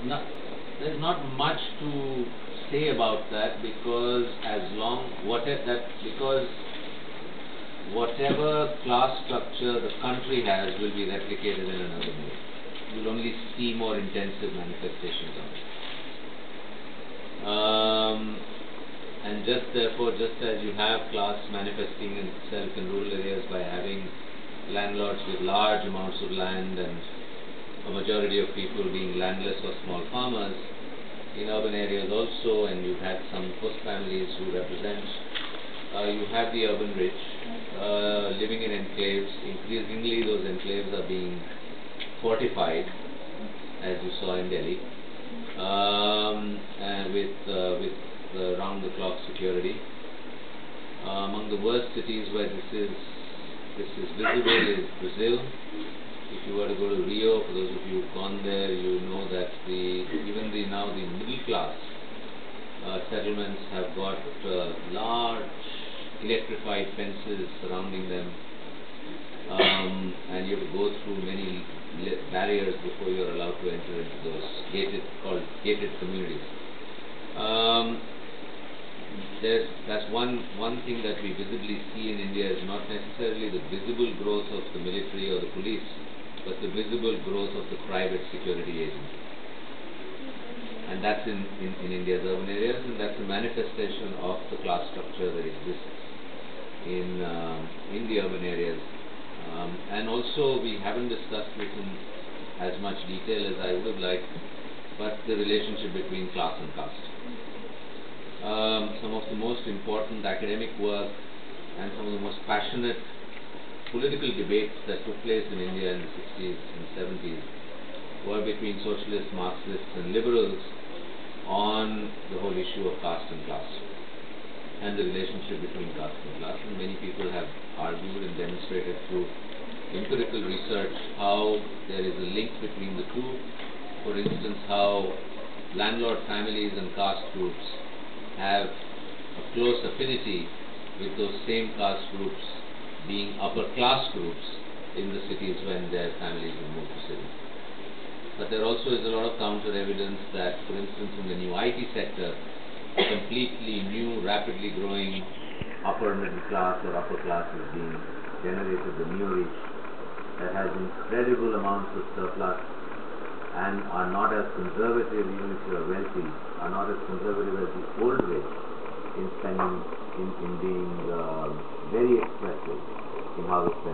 no, there's not much to say about that, because whatever class structure the country has will be replicated in another way. You'll only see more intensive manifestations of it. And therefore, just as you have class manifesting itself in rural areas by having landlords with large amounts of land and a majority of people being landless or small farmers, in urban areas also, and you've had some host families who represent, you have the urban rich living in enclaves. Increasingly, those enclaves are being fortified, as you saw in Delhi, with round-the-clock security. Among the worst cities where this is visible is Brazil. If you were to go to Rio, for those of you who've gone there, you know that even the middle class settlements have got large electrified fences surrounding them, and you have to go through many barriers before you are allowed to enter into those gated communities. That's one thing that we visibly see in India, is not necessarily the visible growth of the military or the police, but the visible growth of the private security agency. And that's in India's urban areas, and that's a manifestation of the class structure that exists in the urban areas. And also, we haven't discussed this in as much detail as I would have liked, but the relationship between class and caste. Some of the most important academic work and some of the most passionate political debates that took place in India in the 60s and 70s were between socialists, Marxists and liberals on the whole issue of caste and class and the relationship between caste and class. And many people have argued and demonstrated through empirical research how there is a link between the two. For instance, how landlord families and caste groups have a close affinity with those same caste groups being upper class groups in the cities when their families have moved to cities. But there also is a lot of counter evidence that, for instance, in the new IT sector, a completely new, rapidly growing upper middle class or upper class is being generated, the new rich, that has incredible amounts of surplus and are not as conservative, even if you are wealthy, are not as conservative as the old rich in spending, in being very expressive in how they spend.